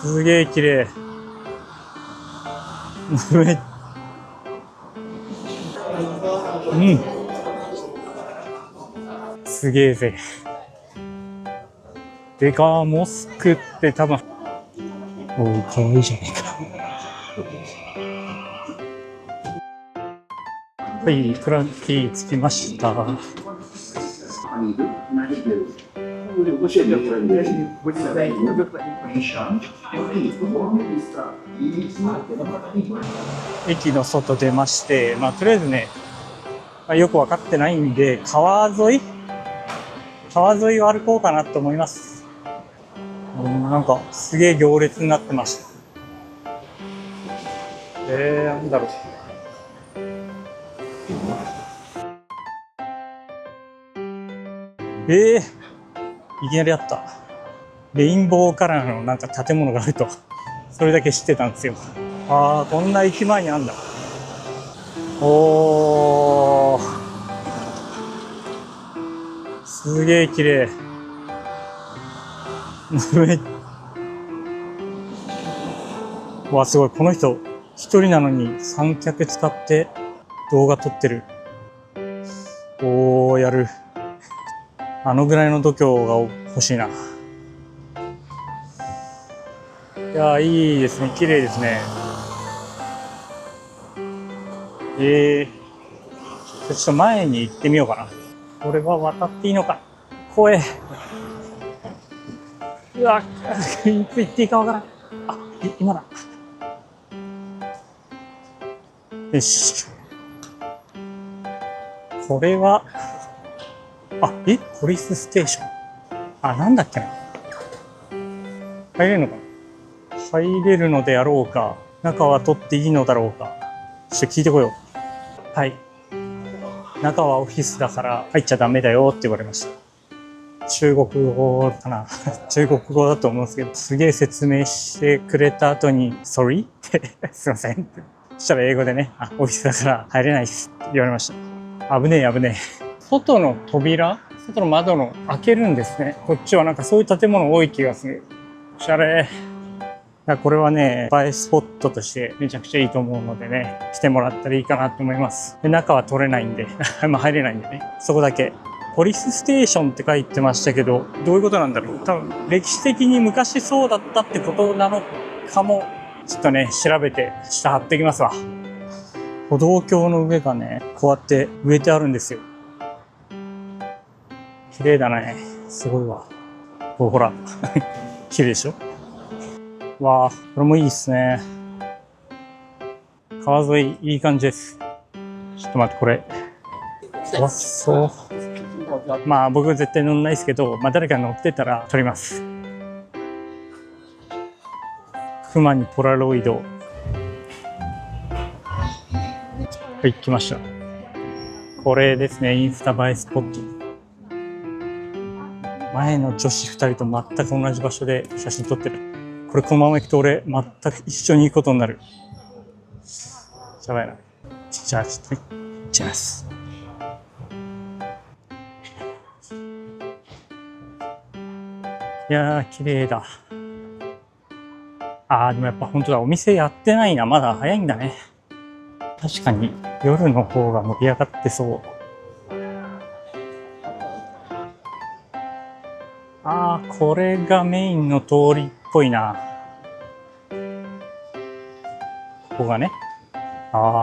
すげえ綺麗。うん。すげえぜ。でかモスクって多分、おう、かわいいじゃねえか。はい、クランティー着きました。駅の外出まして、とりあえずね、よく分かってないんで、川沿いを歩こうかなと思います。なんか、すげえ行列になってました。なんだろう。いきなりあった。レインボーカラーのなんか建物があると、それだけ知ってたんですよ。ああ、こんな駅前にあんだ。おー、すげえ綺麗。わ、すごい。この人、一人なのに三脚使って動画撮ってる。おー、やる。あのぐらいの度胸が欲しいな。いやー、いいですね。綺麗ですね。ちょっと前に行ってみようかな。これは渡っていいのか。怖え。うわ、いつ行っていいかわからん。あ、今だ。よし。これは、ポリスステーション。なんだっけな。入れるのかな。入れるのであろうか、中は取っていいのだろうか。ちょっと聞いてこよう。はい。中はオフィスだから入っちゃダメだよって言われました。中国語かな。中国語だと思うんですけど、すげえ説明してくれた後に、sorry? ってすいません。そしたら英語でね、オフィスだから入れないですって言われました。危ねえ危ねえ。外の窓の開けるんですね。こっちはなんかそういう建物多い気がする。おしゃれ。これはね、映えスポットとしてめちゃくちゃいいと思うのでね、来てもらったらいいかなと思います。で、中は取れないんで、入れないんでね、そこだけ。ポリスステーションって書いてましたけど、どういうことなんだろう。多分、歴史的に昔そうだったってことなのかも、ちょっとね、調べて下貼ってきますわ。歩道橋の上がね、こうやって植えてあるんですよ。綺麗だね。すごいわ。ほら、綺麗でしょ。わあ、これもいいっすね。川沿いいい感じです。ちょっと待って、これ。怖そう。僕は絶対乗んないですけど、誰か乗ってたら撮ります。熊にポラロイド。はい、来ました。これですね、インスタ映えスポット。前の女子2人と全く同じ場所で写真撮ってる。これこのまま行くと俺、全く一緒に行くことになる。やばいな。じゃあ、ちょっと行っちゃいます。いやー、綺麗だ。でもやっぱ本当だ、お店やってないな。まだ早いんだね。確かに夜の方が盛り上がってそう。これがメインの通りっぽいな。ここがね。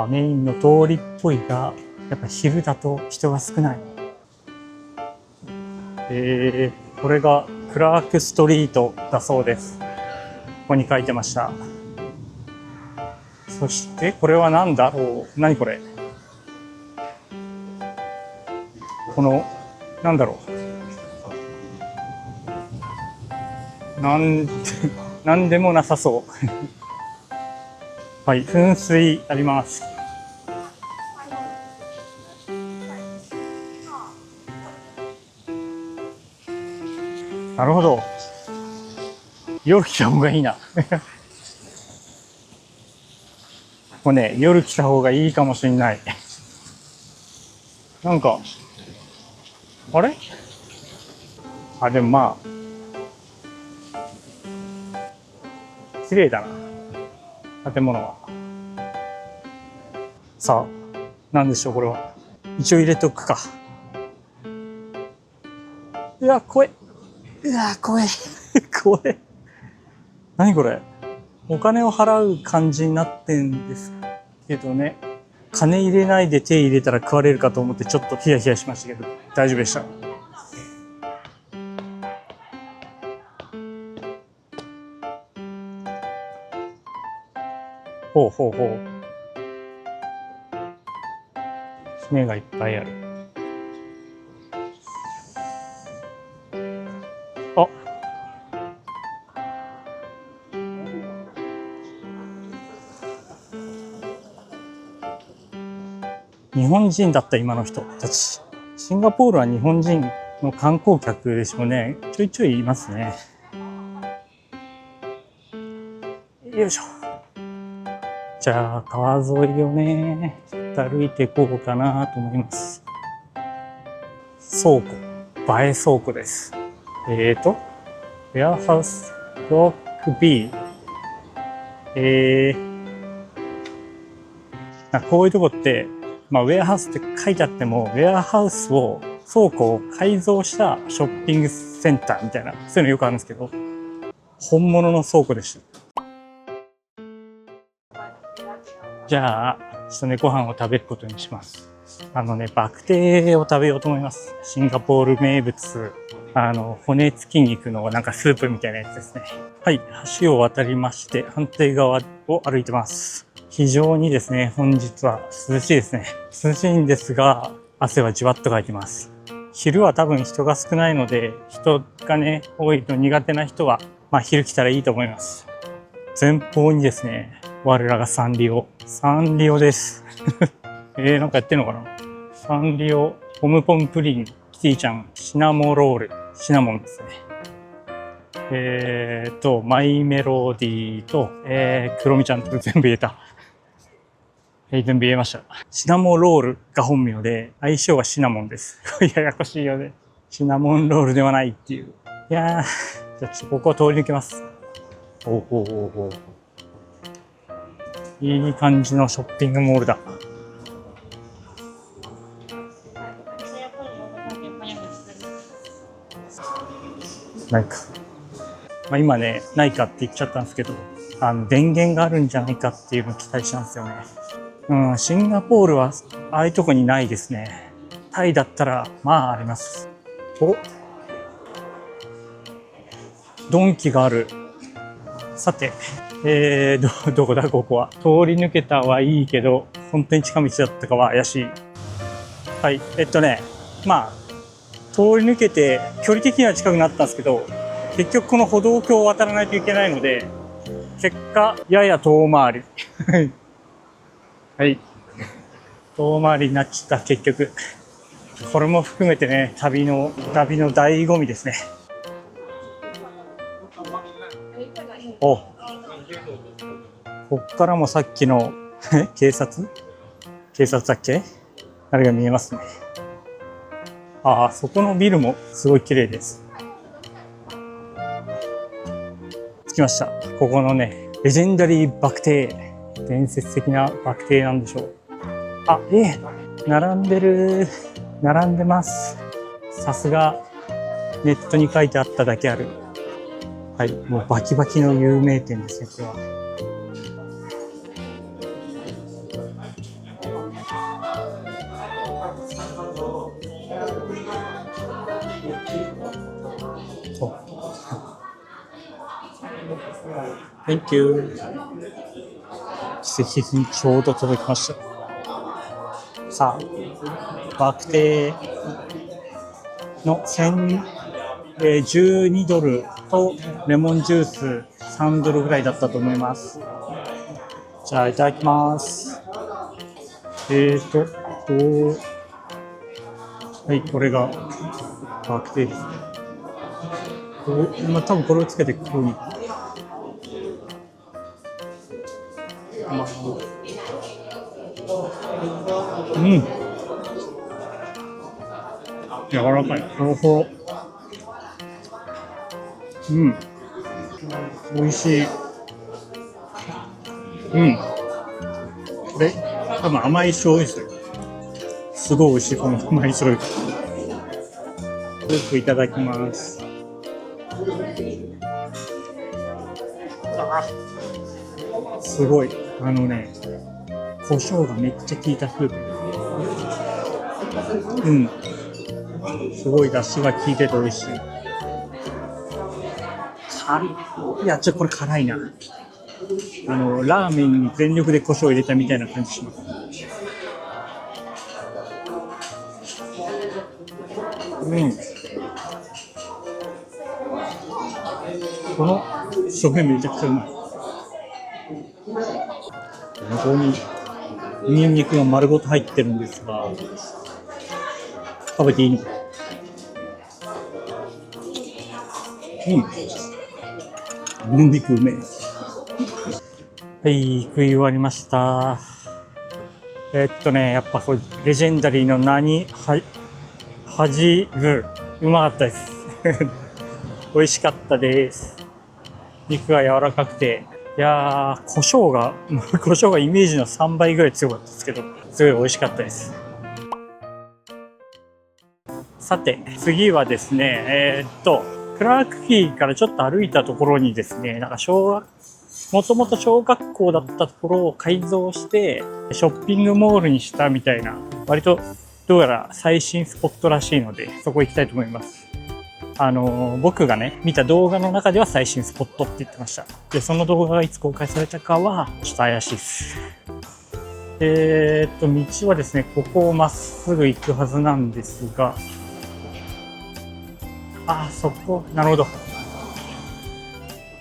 メインの通りっぽいが、やっぱ昼だと人が少ない。これがクラークストリートだそうです。ここに書いてました。そしてこれは何だろう。何これ。この、なんだろう。なんでもなさそう。はい、噴水あります。なるほど。夜来た方がいいな。もうね、夜来た方がいいかもしれない。なんか、あれでも綺麗だな、建物は。さあ、なんでしょう、これは。一応入れとくか。うわ、怖い。うわ、怖い。怖い。何これ。お金を払う感じになってんですけどね。金入れないで手入れたら食われるかと思ってちょっとヒヤヒヤしましたけど、大丈夫でした。ほうほうほう。船がいっぱいある。あ、日本人だった今の人たち。シンガポールは日本人の観光客でしょうね。ちょいちょいいますね。よいしょ。じゃあ川沿いをね、歩いていこうかなと思います。倉庫、映え倉庫です。ウェアハウスロック B。こういうとこって、ウェアハウスって書いてあっても、ウェアハウスを、倉庫を改造したショッピングセンターみたいな、そういうのよくあるんですけど、本物の倉庫でした。じゃあ、ちょっとね、ご飯を食べることにします。バクテーを食べようと思います。シンガポール名物、骨付き肉のなんかスープみたいなやつですね。はい、橋を渡りまして、反対側を歩いてます。非常にですね、本日は涼しいですね。涼しいんですが、汗はじわっとかいてます。昼は多分人が少ないので、人がね、多いの苦手な人は、昼来たらいいと思います。前方にですね、我らがサンリオです。なんかやってんのかな。サンリオ、ポムポムプリン、キティちゃん、シナモロール、シナモンですね。マイメロディーと、クロミちゃんと全部言えた。全部言えました。シナモンロールが本名で、相性はシナモンです。ややこしいよね。シナモンロールではないっていう。いやー、じゃあちょっとここを通り抜けます。いい感じのショッピングモールだ。ないか。今ね、ないかって言っちゃったんですけど、電源があるんじゃないかっていうのを期待したんですよね。シンガポールは、ああいうとこにないですね。タイだったら、あります。ドンキがある。さて、どこだここは。通り抜けたはいいけど、本当に近道だったかは怪しい。はい、通り抜けて、距離的には近くなったんですけど、結局この歩道橋を渡らないといけないので、結果、やや遠回り。はい。遠回りになっちゃった、結局。これも含めてね、旅の醍醐味ですね。こっからもさっきの警察だっけ、あれが見えますね。そこのビルもすごい綺麗です。着きました。ここのね、レジェンダリーバクテー。伝説的なバクテーなんでしょう。並んでます。さすが、ネットに書いてあっただけある。はい、もうバキバキの有名店ですね、これは。Thank you。奇跡的にちょうど届きました。さあ、バクテーの12ドルとレモンジュース3ドルぐらいだったと思います。じゃあいただきます。はい、これがバクテーですね。多分これをつけて食う。柔らかい。ほろほろ。美味しい。うん。これ、多分甘い醤油ですよ。すごい美味しい、この甘い醤油。よくいただきます。すごい。胡椒がめっちゃ効いたスープ。うん。すごい出汁が効いてて美味しい。いや、これ辛いな。ラーメンに全力で胡椒入れたみたいな感じします。うん。この醤油めちゃくちゃうまい。ここにニンニクが丸ごと入ってるんですが、食べていいのか。うん。ニンニクうめえ。はい、食い終わりました。やっぱこれレジェンダリーのはじる、うまかったです。美味しかったです。肉が柔らかくて、いやー、胡椒がイメージの3倍ぐらい強かったですけど、すごい美味しかったです。さて、次はですね、クラークキーからちょっと歩いたところにですね、もともと小学校だったところを改造して、ショッピングモールにしたみたいな、割とどうやら最新スポットらしいので、そこ行きたいと思います。僕がね、見た動画の中では最新スポットって言ってました。で、その動画がいつ公開されたかは、ちょっと怪しいです。道はですね、ここをまっすぐ行くはずなんですが、そこ、なるほど。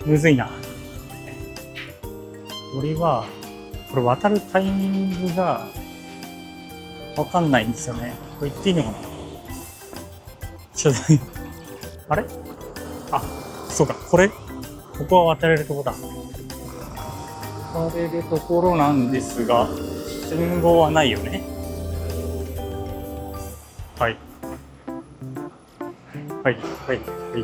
むずいな。これ渡るタイミングがわかんないんですよね。これ言っていいのかな。あれ？そうか、ここは渡れるとこだ。渡れるところなんですが、信号はないよね。はい。はい、はい、はい。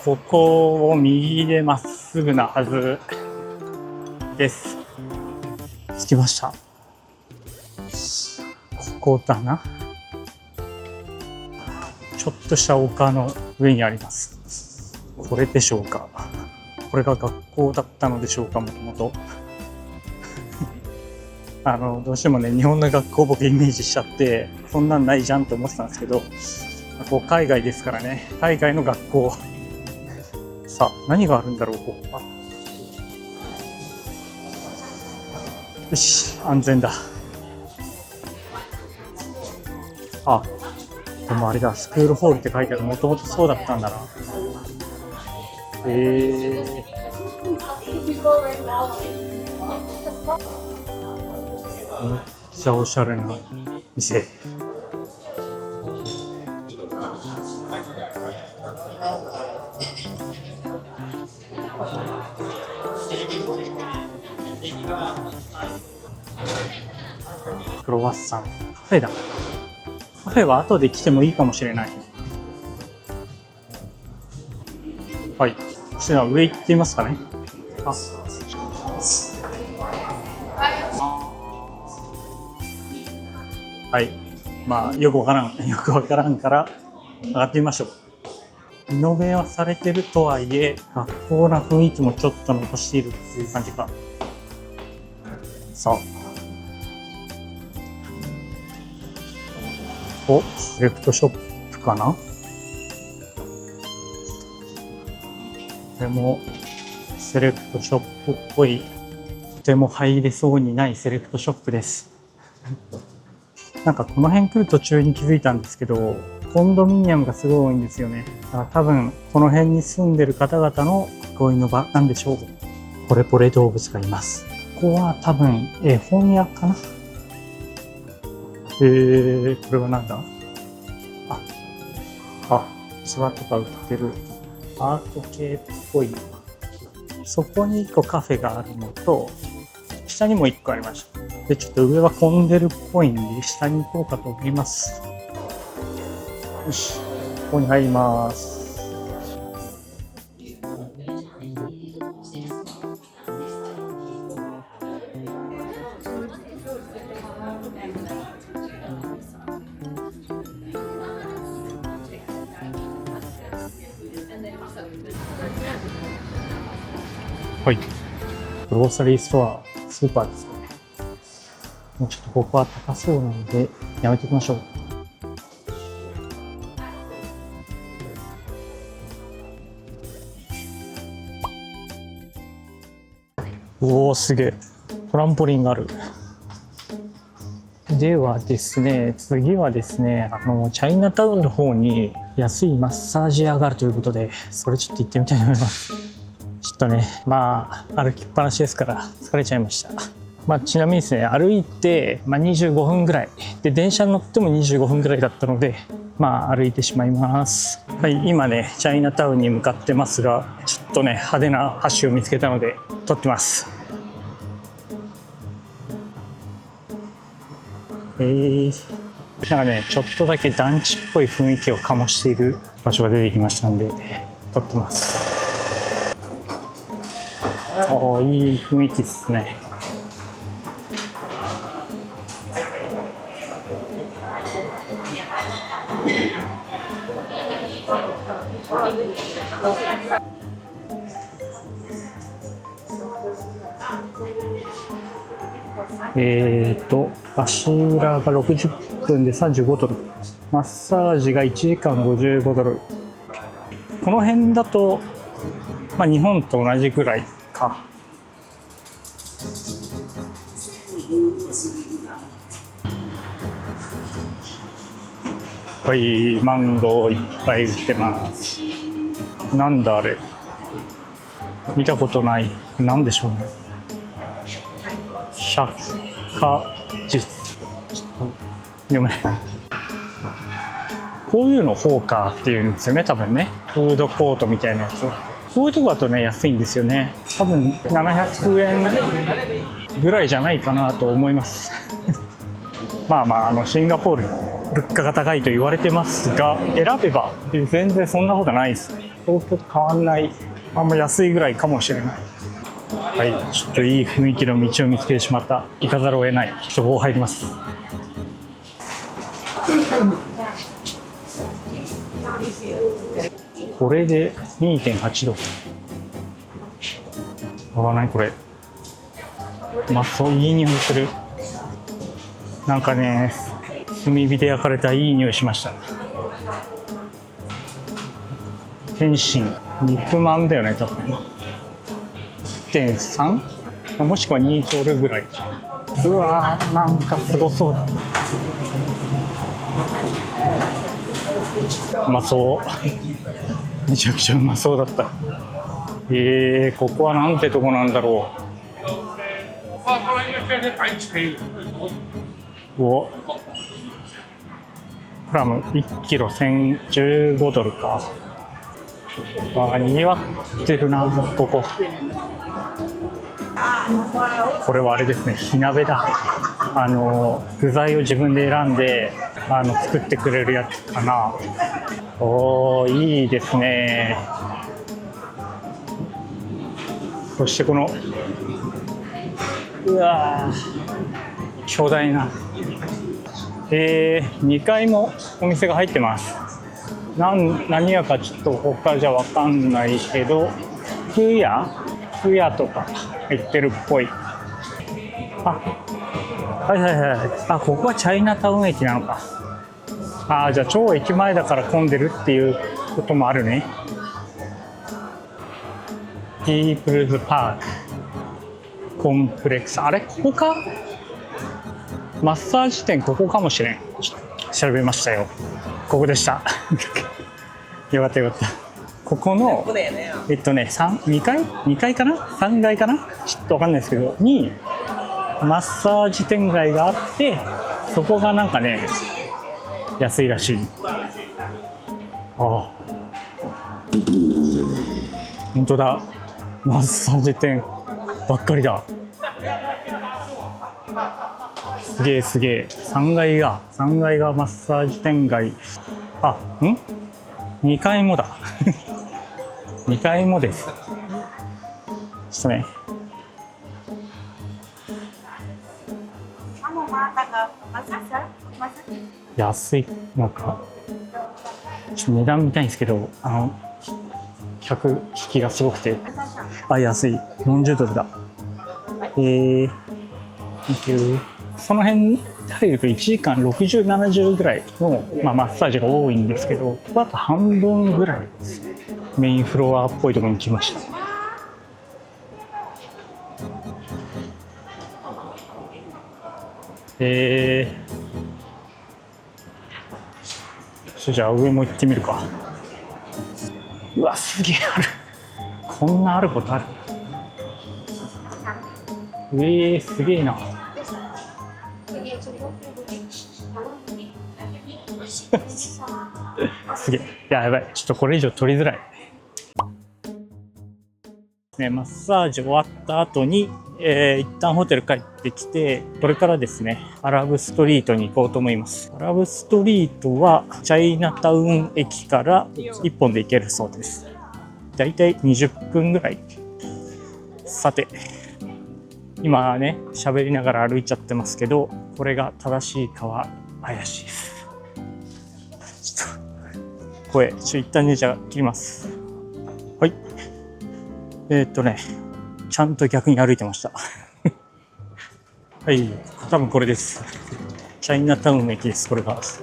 ここを右でまっすぐなはずです。着きました。ここだな。ちょっとした丘の上にあります。これでしょうか。これが学校だったのでしょうか、もともと。どうしてもね、日本の学校僕イメージしちゃって、そんなんないじゃんと思ってたんですけど、こう海外ですからね、海外の学校。さあ、何があるんだろう、ここ。よし、安全だ。でもあれだ、スクールホールって書いてある。もともとそうだったんだな。めっちゃおしゃれな店。クロワッサン。カフェだ。カフェは後で来てもいいかもしれない。はい。じゃあ上行ってみますかね。はい。よくわからんから上がってみましょう。リノベはされてるとはいえ、学校な雰囲気もちょっと残しているっていう感じか。さあ。セレクトショップかな。これもセレクトショップっぽい、とても入れそうにないセレクトショップです。なんかこの辺来る途中に気づいたんですけど、コンドミニアムがすごい多いんですよね。だから多分この辺に住んでる方々の憩いの場なんでしょう。ポレポレ動物がいます。ここは多分絵本屋かな。これはなんだ。器とか売ってるアート系っぽい。そこに1個カフェがあるのと、下にも1個ありました。で、ちょっと上は混んでるっぽいんで、下に行こうかと思います。よし、ここに入ります。はい。グローサリーストア、スーパーですかね。もうちょっとここは高そうなので、やめておきましょう。おお、すげえ。トランポリンがある。ではですね、次はですね、チャイナタウンの方に安いマッサージ屋があるということで、それちょっと行ってみたいと思います。ちょっとね、まあ、歩きっぱなしですから疲れちゃいました。まあ、ちなみにですね、歩いて、25分ぐらい。で、電車に乗っても25分ぐらいだったので、まあ、歩いてしまいます。はい、今ね、チャイナタウンに向かってますが、ちょっとね、派手な橋を見つけたので、撮ってます。なんかね、ちょっとだけ団地っぽい雰囲気を醸している場所が出てきましたんで、撮ってます。おー、いい雰囲気ですね。足裏が60分で35ドル。マッサージが1時間55ドル。この辺だと、まあ、日本と同じぐらいか。はい、マンゴーいっぱい売ってます。なんだあれ。見たことない。なんでしょうね。百科術。読めない。こういうのホーカーっていうんですよね、多分ね。フードコートみたいなやつ。こういうとこだとね、安いんですよね。多分700円ぐらいじゃないかなと思います。まあまあ、シンガポール、物価が高いと言われてますが、選べば全然そんなことないです。東京と変わんない、あんま安いぐらいかもしれない。はい、ちょっといい雰囲気の道を見つけてしまった。行かざるを得ない。そこ入ります。これで 2.8 度。何これ。まあ、そういい匂いする。なんかね、炭火で焼かれたいい匂いしました。天津、肉まんだよね、多分。1.3？ もしくは2ドルぐらい。うわー、なんかすごそうだ。うまそう。めちゃくちゃうまそうだった。ここはなんてとこなんだろう。お、グラム1キロ1015ドルか。にぎわってるな、ここ。これはあれですね、火鍋だ。具材を自分で選んで作ってくれるやつかな。おー、いいですね。そしてこの、うわー、巨大な。2階もお店が入ってます。何屋かちょっと他じゃわかんないけど、服屋とか入ってるっぽい。はいはいはい。ここはチャイナタウン駅なのか。じゃあ超駅前だから混んでるっていうこともあるね。ピープルズパークコンプレックス。あれ、ここか。マッサージ店ここかもしれん。調べましたよ。ここでした。よかったよかった。ここの2階かな3階かな、ちょっとわかんないですけどにマッサージ店街があって、そこがなんかね安いらしい。本当だ、マッサージ店ばっかりだ。すげえすげえ。3階がマッサージ店街。2階もだ。2階もです。ちょっとね。安いのか。ちょっと値段見たいんですけど、客引きがすごくて、あ、安い。40ドルだ。Thank you。その辺入ると1時間60、70ぐらいの、マッサージが多いんですけど、あと半分ぐらいですね。メインフロアっぽいところに来ました。じゃあ上も行ってみるか。うわ、すげえある。こんなあることある。すげえな。すげえ。やばい。ちょっとこれ以上取りづらい。ね、マッサージ終わった後に、一旦ホテル帰ってきて、これからですね、アラブストリートに行こうと思います。アラブストリートはチャイナタウン駅から1本で行けるそうです。だいたい20分ぐらい。さて、今ね、喋りながら歩いちゃってますけど、これが正しいかは怪しいです。ちょっと、声、一旦ね、じゃあ切ります。はい。ちゃんと逆に歩いてました。はい、多分これです。チャイナタウン駅です、これが。チ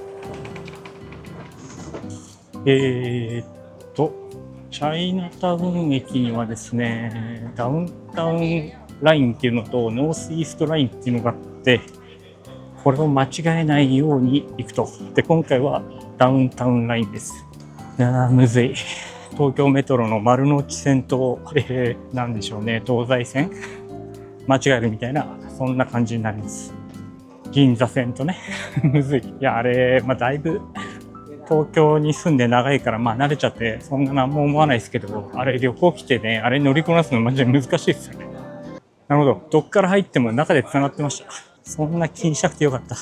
ャイナタウン駅にはですね、ダウンタウンラインっていうのとノースイーストラインっていうのがあって、これを間違えないように行くと。で、今回はダウンタウンラインです。むずい。東京メトロの丸の内線と、なんでしょうね、東西線間違えるみたいな、そんな感じになります。銀座線とね、むずい。いや、あれ、だいぶ東京に住んで長いから、慣れちゃって、そんな何も思わないですけど、あれ旅行来てね、あれ乗りこなすのマジで難しいですよね。なるほど。どっから入っても中で繋がってました。そんな気にしなくてよかった。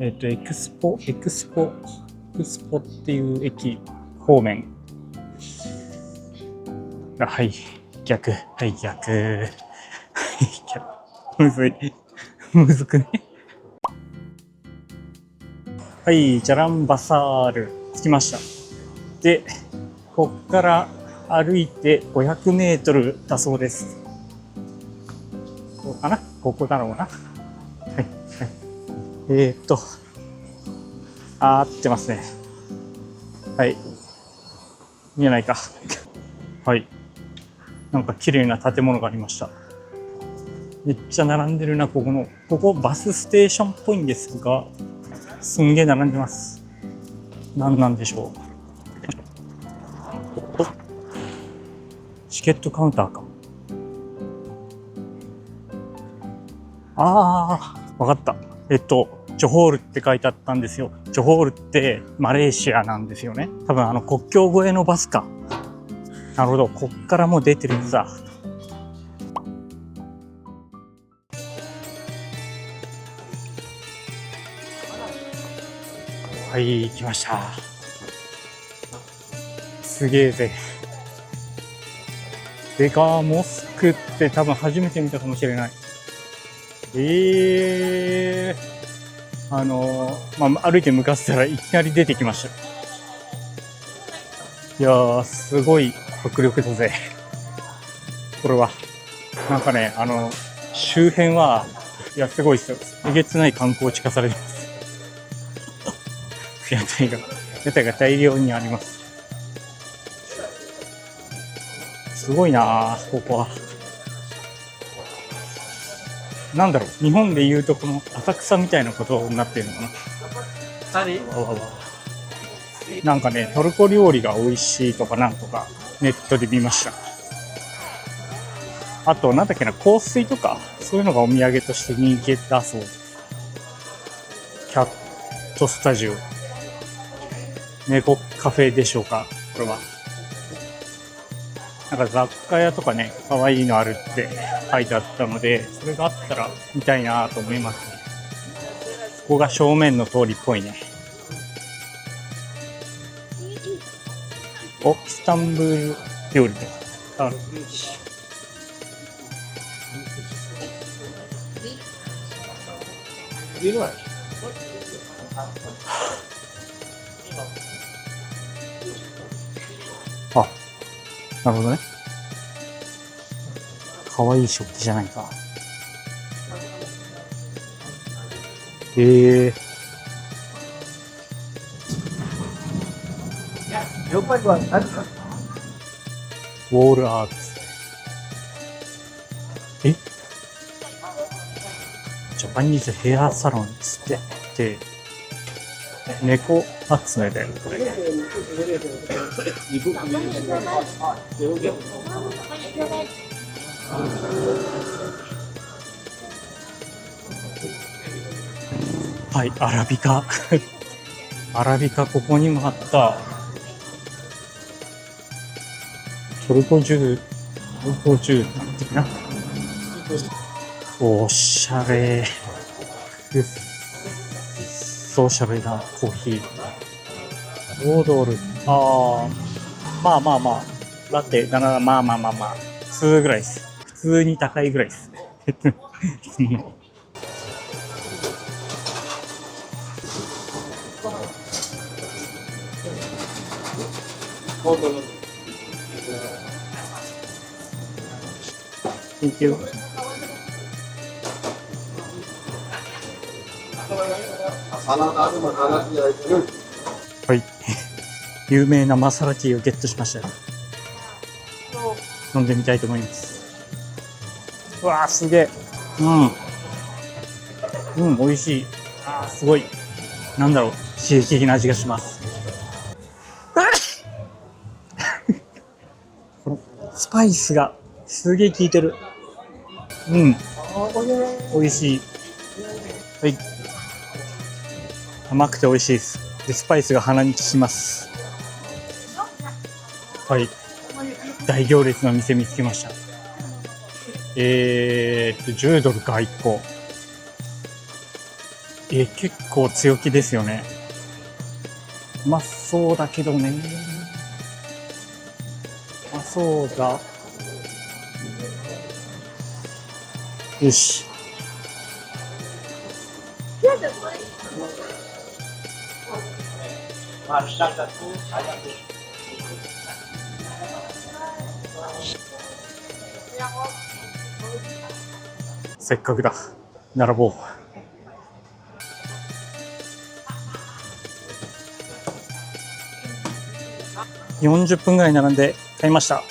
エクスポっていう駅方面。はい、逆。はい、逆。むずい。むずくね。はい、じゃらんバサール着きました。で、こっから歩いて500メートルだそうです。こうかな？ここだろうな。はい、はい。合ってますね。はい。見えないか。はい。なんか綺麗な建物がありました。めっちゃ並んでるな、ここバスステーションっぽいんですが、すんげえ並んでます。何なんでしょう。チケットカウンターか。わかった。ジョホールって書いてあったんですよ。ジョホールってマレーシアなんですよね。多分国境越えのバスか。なるほど。こっからもう出てるんだ。はい、来ました。すげえぜ。デカモスクって多分初めて見たかもしれない。歩いて向かってたらいきなり出てきました。いやー、すごい迫力だぜ。これは。なんかね、周辺は、いや、すごいっすよ。えげつない観光地化されてます。屋台が大量にあります。すごいなー、ここは。なんだろう、日本でいうとこの浅草みたいなことになってるのかな。なんかね、トルコ料理が美味しいとかなんとかネットで見ました。あと、なんだっけな、香水とか、そういうのがお土産として人気だそうです。キャットスタジオ。猫カフェでしょうか、これは。なんか雑貨屋とかね、可愛いのあるって書いてあったので、それがあったら見たいなと思います。ここが正面の通りっぽいね。お、イスタンブール料理である。あ、なるほどね。かわいい食器じゃないか。へえ。ウォールアーツ。え、ジャパニーズヘアサロンですって。で、猫集めだよ、これ。はい、アラビカ。アラビカ、ここにもあった。トルコ中なんていうな。おしゃれ。ソーシャルなコーヒー。5ドル。まあまあまあ。ラテ、まあまあまあまあ。普通ぐらいです。普通に高いぐらいです。Thank you. はい。有名なマサラティーをゲットしましたよ。飲んでみたいと思います。うわー、すげえ。うん、美味しい。すごい。なんだろう、刺激的な味がします。このスパイスがすげえ効いてる。美味しい。はい。甘くて美味しいです。で、スパイスが鼻に効きます。はい。大行列の店見つけました。10ドルか、1個。結構強気ですよね。うまそうだけどね。うまそうだ。よし。せっかくだ。並ぼう。40分ぐらい並んで買いました。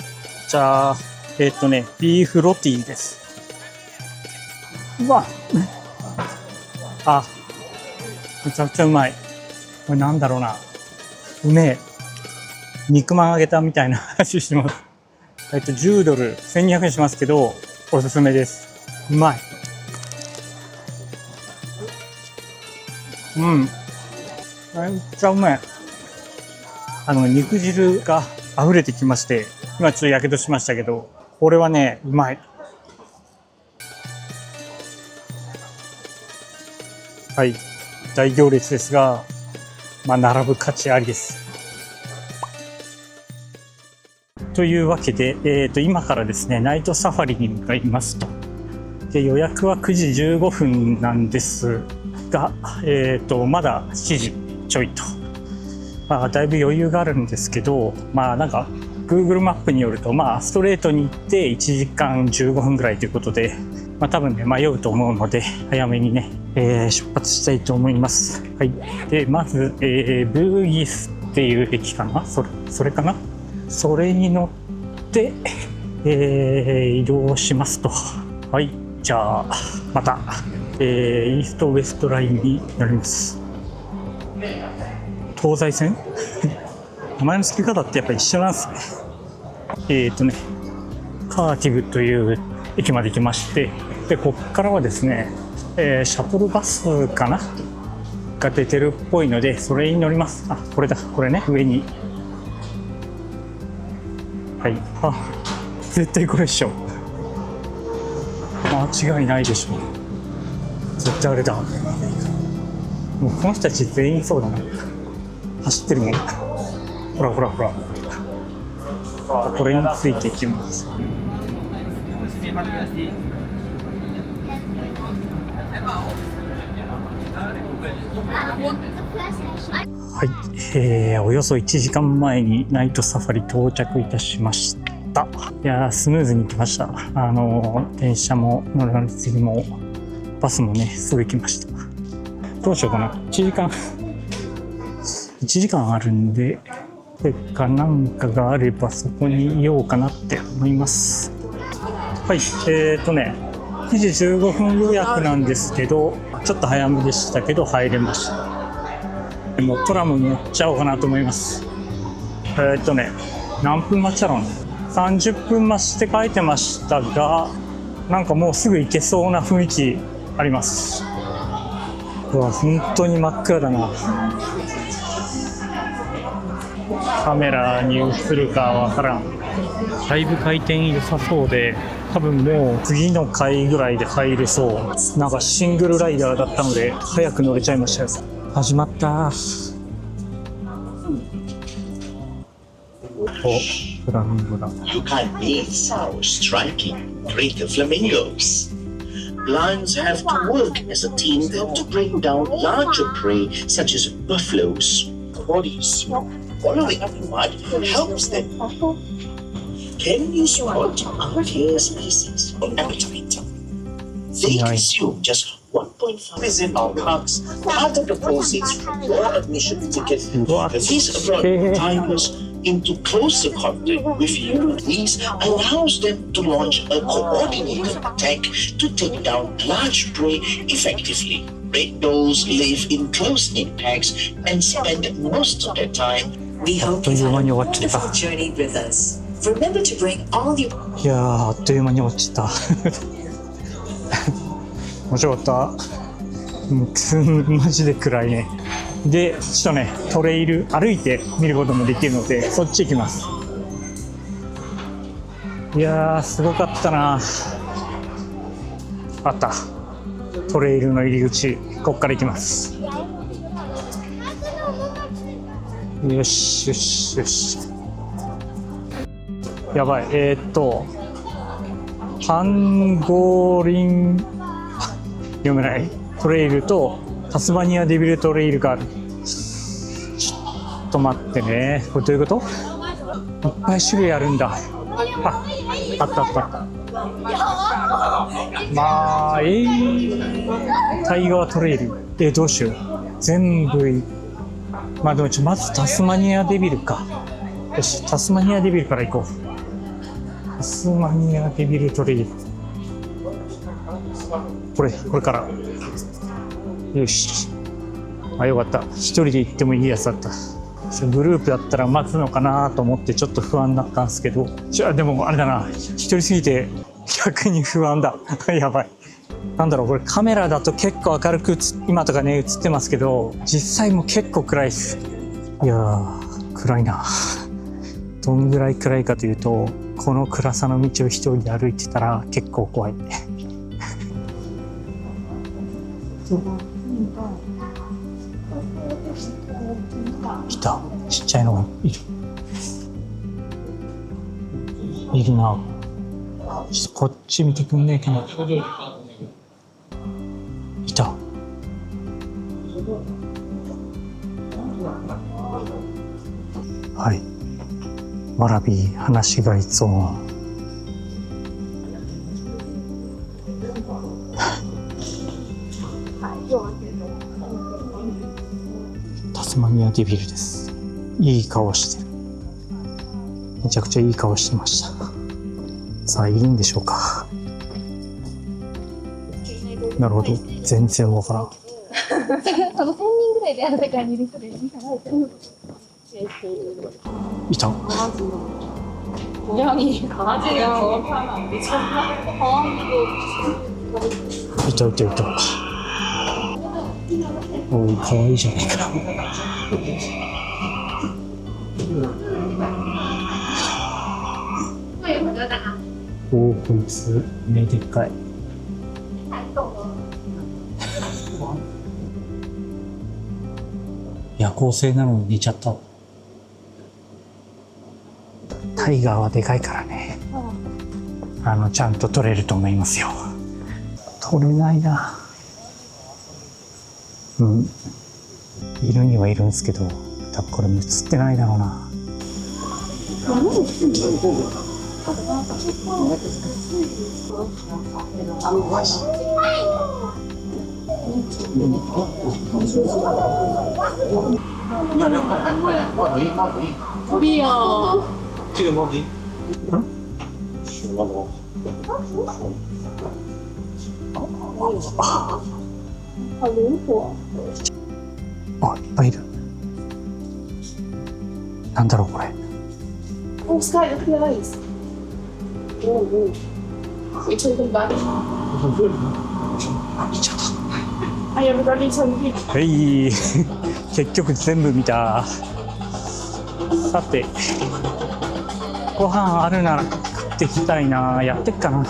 じゃあ、ビーフロティです。うわめちゃくちゃうまい。これなんだろうな。うめえ。肉まん揚げたみたいな味します。10ドル、1200円しますけど、おすすめです。うまい。めっちゃうまい。肉汁が溢れてきまして、今ちょっとやけどしましたけど、これはね、うまい。はい。大行列ですが、並ぶ価値ありです。というわけで、今からですね、ナイトサファリに向かいますと。で、予約は9時15分なんですが、まだ7時ちょいと。だいぶ余裕があるんですけど、なんか、Google マップによると、ストレートに行って1時間15分ぐらいということで、多分ね、迷うと思うので、早めにね、出発したいと思います。はい。で、まず、ブーギスっていう駅かな？それかな？それに乗って、移動しますと。はい。じゃあ、また、イーストウエストラインに乗ります。東西線名前の付け方ってやっぱり一緒なんですね。カーティブという駅まで来まして、で、ここからはですね、シャトルバスかなが出てるっぽいので、それに乗ります。これだ、これね、上に。はい。絶対これでしょ。間違いないでしょ。絶対あれだ。もうこの人たち全員そうだな。走ってるもん。ほらほらほら。これについていきます。はい、およそ1時間前にナイトサファリ到着いたしました。いやー、スムーズに来ました。電車も乗り継ぎもバスもね、すぐ行きました。どうしようかな。1時間あるんで、なんかがあればそこにいようかなって思います。はい、9時15分予約なんですけど、ちょっと早めでしたけど入れました。でもトラム乗っちゃおうかなと思います。何分待ちだろうね。30分待ちって書いてましたが、なんかもうすぐ行けそうな雰囲気あります。うわ、本当に真っ暗だな。カメラに映るかわからん。だいぶ回転良さそうで、多分もう次の回ぐらいで入れそう。なんかシングルライダーだったので早く乗れちゃいましたよ。始まった。お、フラミンゴだ。 You can't beat how striking great flamingos. Lions have to work as a team to bring down larger prey such as buffaloes. Bodies following mud helps them. Can you spot unclear species of appetite? They consume just 1.5 visit our parks, part of the proceeds from your admission ticket. These brought tigers into closer contact with you. This allows them to launch a coordinated attack to take down large prey effectively. Red does live in close-knit packs and spend most of their time. We hope you have a wonderful journey with us. Remember to bring all your... いやー、あっという間に落ちた。面白かった。マジで暗いね。で、ちょっとね、トレイル歩いて見ることもできるので、そっち行きます。いやー、すごかったな。あった。トレイルの入り口、こっから行きます。よしよしよし。やばい。パンゴリン読めないトレイルとタスマニアデビルトレイルがある。ちょっと待ってね。これどういうこと？いっぱい種類あるんだ。あったあったあった。まあ、タイガートレイル。どうしよう。全部まあでもまずタスマニアデビルか。よし、タスマニアデビルから行こう。タスマニアデビルトレイル。これから。よし。あ、よかった。一人で行ってもいいやつだった。グループだったら待つのかなと思ってちょっと不安だったんですけど。でもあれだな。一人すぎて逆に不安だ。やばい。なんだろう、これカメラだと結構明るく今とかね映ってますけど、実際も結構暗いです。いやー、暗いな。どんぐらい暗いかというと、この暗さの道を一人で歩いてたら結構怖い。いた、ちっちゃいのがいる。いるな。ちょっとこっち見てくんねえかな。いた。はい。わらび放し飼いゾーン。タスマニアデビルです。いい顔してる。めちゃくちゃいい顔してました。さあ、いいんでしょうか。なるほど、全然わからん。1000人ぐらいである感じですね。いた。いたいたいた。おお、かわいいじゃないか。おお、こいつ目でっかい。夜行性なのに寝ちゃった。タイガーはでかいからね。ちゃんと撮れると思いますよ。撮れないな。うん。いるにはいるんですけど、多分これ映ってないだろうな。あ、いっぱいいる。なんだろうこれ。Sky, look at the lights. Wait till you come back. I have got something. はい、結局全部見た。さて、ご飯あるなら食ってきたいな。やってっかな。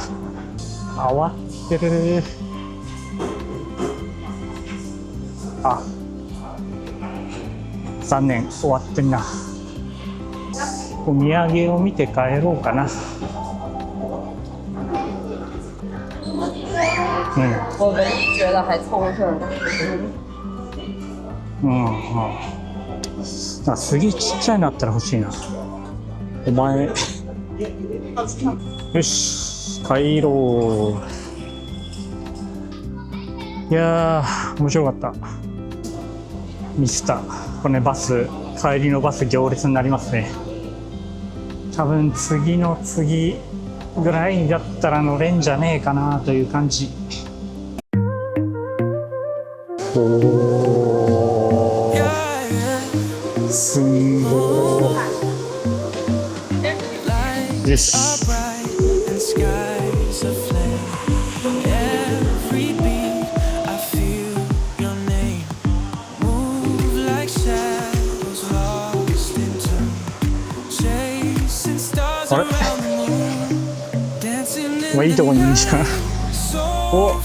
あ、終わってる。あ、残念、終わってんな。お土産を見て帰ろうかな。我唯一觉得还凑合事儿。あ、すげえちっちゃいのあったら欲しいな。お前。よし、帰ろう。いやー、面白かった。ミスった。これね、バス、帰りのバス行列になりますね。多分次の次ぐらいだったら乗れんじゃねえかなという感じ。おー、すんごい。よし。あれ、まあいいとこにいいじゃん。お、